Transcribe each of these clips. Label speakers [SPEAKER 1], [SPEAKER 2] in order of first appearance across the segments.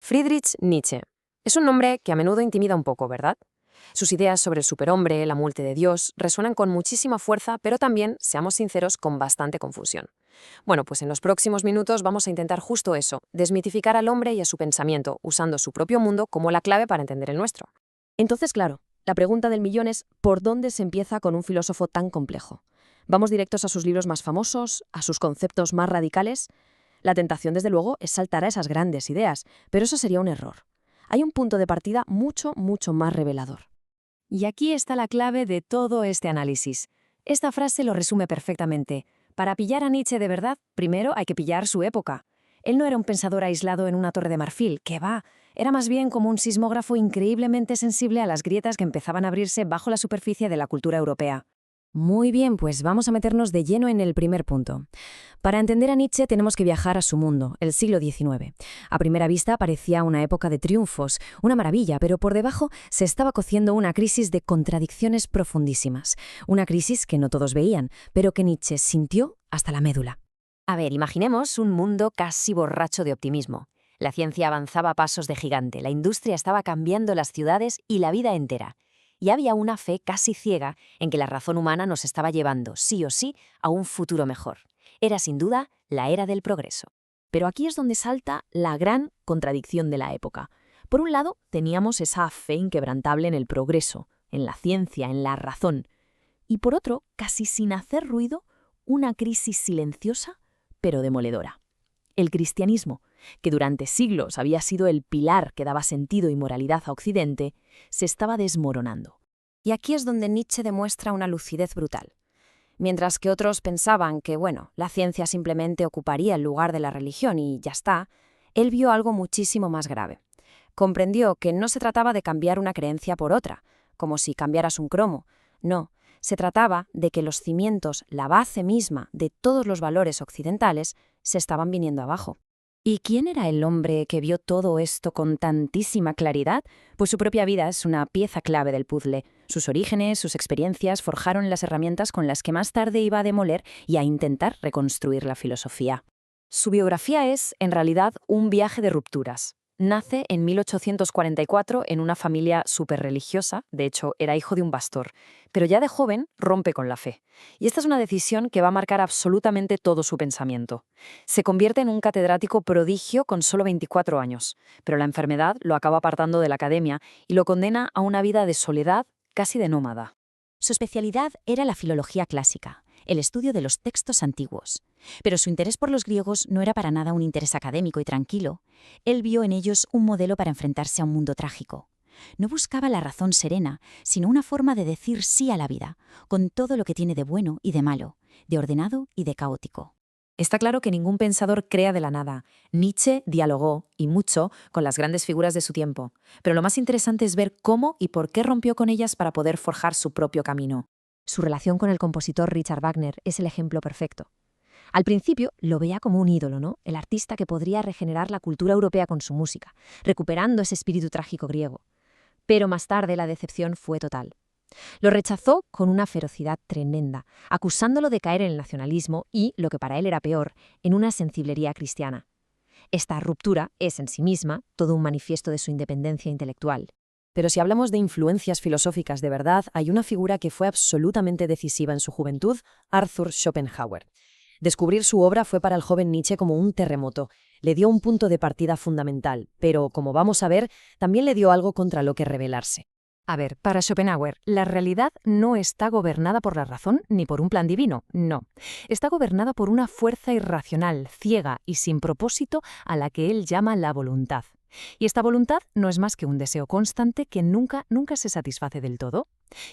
[SPEAKER 1] Friedrich Nietzsche. Es un nombre que a menudo intimida un poco, ¿verdad? Sus ideas sobre el superhombre, la muerte de Dios, resuenan con muchísima fuerza, pero también, seamos sinceros, con bastante confusión. Bueno, pues en los próximos minutos vamos a intentar justo eso, desmitificar al hombre y a su pensamiento, usando su propio mundo como la clave para entender el nuestro.
[SPEAKER 2] Entonces, claro, la pregunta del millón es ¿por dónde se empieza con un filósofo tan complejo? ¿Vamos directos a sus libros más famosos, a sus conceptos más radicales? La tentación, desde luego, es saltar a esas grandes ideas, pero eso sería un error. Hay un punto de partida mucho, mucho más revelador.
[SPEAKER 3] Y aquí está la clave de todo este análisis. Esta frase lo resume perfectamente. Para pillar a Nietzsche de verdad, primero hay que pillar su época. Él no era un pensador aislado en una torre de marfil, que va. Era más bien como un sismógrafo increíblemente sensible a las grietas que empezaban a abrirse bajo la superficie de la cultura europea.
[SPEAKER 2] Muy bien, pues vamos a meternos de lleno en el primer punto. Para entender a Nietzsche tenemos que viajar a su mundo, el siglo XIX. A primera vista parecía una época de triunfos, una maravilla, pero por debajo se estaba cociendo una crisis de contradicciones profundísimas. Una crisis que no todos veían, pero que Nietzsche sintió hasta la médula.
[SPEAKER 3] A ver, imaginemos un mundo casi borracho de optimismo. La ciencia avanzaba a pasos de gigante, la industria estaba cambiando las ciudades y la vida entera. Y había una fe casi ciega en que la razón humana nos estaba llevando, sí o sí, a un futuro mejor. Era sin duda la era del progreso.
[SPEAKER 2] Pero aquí es donde salta la gran contradicción de la época. Por un lado, teníamos esa fe inquebrantable en el progreso, en la ciencia, en la razón. Y por otro, casi sin hacer ruido, una crisis silenciosa, pero demoledora. El cristianismo, que durante siglos había sido el pilar que daba sentido y moralidad a Occidente, se estaba desmoronando.
[SPEAKER 1] Y aquí es donde Nietzsche demuestra una lucidez brutal. Mientras que otros pensaban que, la ciencia simplemente ocuparía el lugar de la religión y ya está, él vio algo muchísimo más grave. Comprendió que no se trataba de cambiar una creencia por otra, como si cambiaras un cromo. No, se trataba de que los cimientos, la base misma de todos los valores occidentales, se estaban viniendo abajo. ¿Y quién era el hombre que vio todo esto con tantísima claridad? Pues su propia vida es una pieza clave del puzzle. Sus orígenes, sus experiencias forjaron las herramientas con las que más tarde iba a demoler y a intentar reconstruir la filosofía. Su biografía es, en realidad, un viaje de rupturas. Nace en 1844 en una familia superreligiosa, de hecho era hijo de un pastor, pero ya de joven rompe con la fe. Y esta es una decisión que va a marcar absolutamente todo su pensamiento. Se convierte en un catedrático prodigio con solo 24 años, pero la enfermedad lo acaba apartando de la academia y lo condena a una vida de soledad, casi de nómada.
[SPEAKER 4] Su especialidad era la filología clásica, el estudio de los textos antiguos. Pero su interés por los griegos no era para nada un interés académico y tranquilo. Él vio en ellos un modelo para enfrentarse a un mundo trágico. No buscaba la razón serena, sino una forma de decir sí a la vida, con todo lo que tiene de bueno y de malo, de ordenado y de caótico.
[SPEAKER 1] Está claro que ningún pensador crea de la nada. Nietzsche dialogó, y mucho, con las grandes figuras de su tiempo. Pero lo más interesante es ver cómo y por qué rompió con ellas para poder forjar su propio camino.
[SPEAKER 2] Su relación con el compositor Richard Wagner es el ejemplo perfecto. Al principio lo veía como un ídolo, ¿no? El artista que podría regenerar la cultura europea con su música, recuperando ese espíritu trágico griego. Pero más tarde la decepción fue total. Lo rechazó con una ferocidad tremenda, acusándolo de caer en el nacionalismo y, lo que para él era peor, en una sensiblería cristiana. Esta ruptura es en sí misma todo un manifiesto de su independencia intelectual.
[SPEAKER 1] Pero si hablamos de influencias filosóficas de verdad, hay una figura que fue absolutamente decisiva en su juventud, Arthur Schopenhauer. Descubrir su obra fue para el joven Nietzsche como un terremoto. Le dio un punto de partida fundamental, pero, como vamos a ver, también le dio algo contra lo que rebelarse. A ver, para Schopenhauer, la realidad no está gobernada por la razón ni por un plan divino, no. Está gobernada por una fuerza irracional, ciega y sin propósito a la que él llama la voluntad. Y esta voluntad no es más que un deseo constante que nunca se satisface del todo.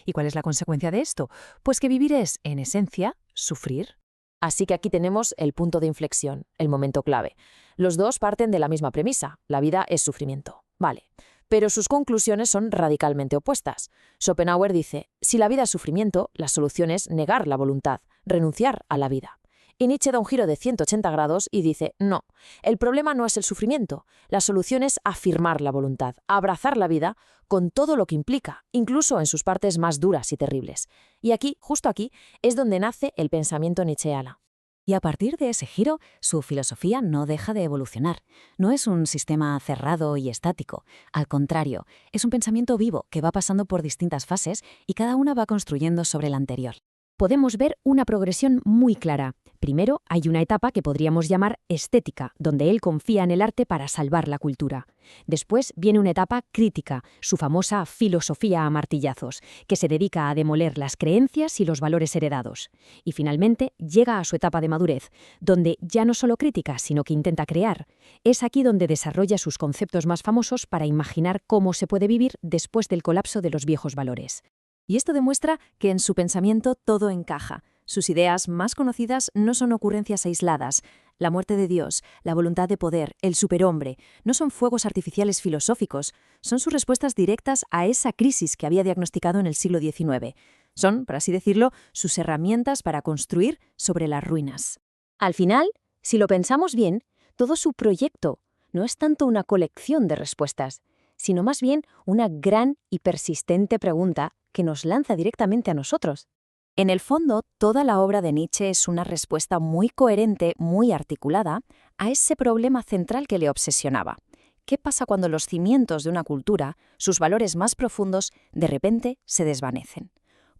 [SPEAKER 1] ¿Y cuál es la consecuencia de esto? Pues que vivir es, en esencia, sufrir. Así que aquí tenemos el punto de inflexión, el momento clave. Los dos parten de la misma premisa, la vida es sufrimiento. Vale. Pero sus conclusiones son radicalmente opuestas. Schopenhauer dice, si la vida es sufrimiento, la solución es negar la voluntad, renunciar a la vida. Y Nietzsche da un giro de 180 grados y dice, no, el problema no es el sufrimiento, la solución es afirmar la voluntad, abrazar la vida con todo lo que implica, incluso en sus partes más duras y terribles. Y aquí, justo aquí, es donde nace el pensamiento nietzscheano.
[SPEAKER 4] Y a partir de ese giro, su filosofía no deja de evolucionar. No es un sistema cerrado y estático. Al contrario, es un pensamiento vivo que va pasando por distintas fases y cada una va construyendo sobre la anterior.
[SPEAKER 2] Podemos ver una progresión muy clara. Primero, hay una etapa que podríamos llamar estética, donde él confía en el arte para salvar la cultura. Después viene una etapa crítica, su famosa filosofía a martillazos, que se dedica a demoler las creencias y los valores heredados. Y finalmente llega a su etapa de madurez, donde ya no solo critica, sino que intenta crear. Es aquí donde desarrolla sus conceptos más famosos para imaginar cómo se puede vivir después del colapso de los viejos valores.
[SPEAKER 3] Y esto demuestra que en su pensamiento todo encaja. Sus ideas más conocidas no son ocurrencias aisladas. La muerte de Dios, la voluntad de poder, el superhombre, no son fuegos artificiales filosóficos, son sus respuestas directas a esa crisis que había diagnosticado en el siglo XIX. Son, por así decirlo, sus herramientas para construir sobre las ruinas.
[SPEAKER 2] Al final, si lo pensamos bien, todo su proyecto no es tanto una colección de respuestas, sino más bien una gran y persistente pregunta que nos lanza directamente a nosotros.
[SPEAKER 4] En el fondo, toda la obra de Nietzsche es una respuesta muy coherente, muy articulada, a ese problema central que le obsesionaba. ¿Qué pasa cuando los cimientos de una cultura, sus valores más profundos, de repente se desvanecen?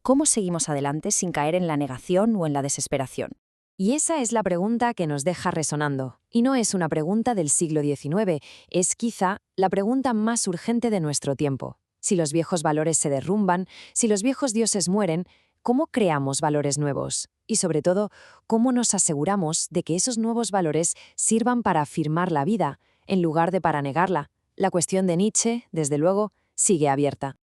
[SPEAKER 4] ¿Cómo seguimos adelante sin caer en la negación o en la desesperación?
[SPEAKER 3] Y esa es la pregunta que nos deja resonando. Y no es una pregunta del siglo XIX, es quizá la pregunta más urgente de nuestro tiempo. Si los viejos valores se derrumban, si los viejos dioses mueren, ¿cómo creamos valores nuevos? Y sobre todo, ¿cómo nos aseguramos de que esos nuevos valores sirvan para afirmar la vida, en lugar de para negarla? La cuestión de Nietzsche, desde luego, sigue abierta.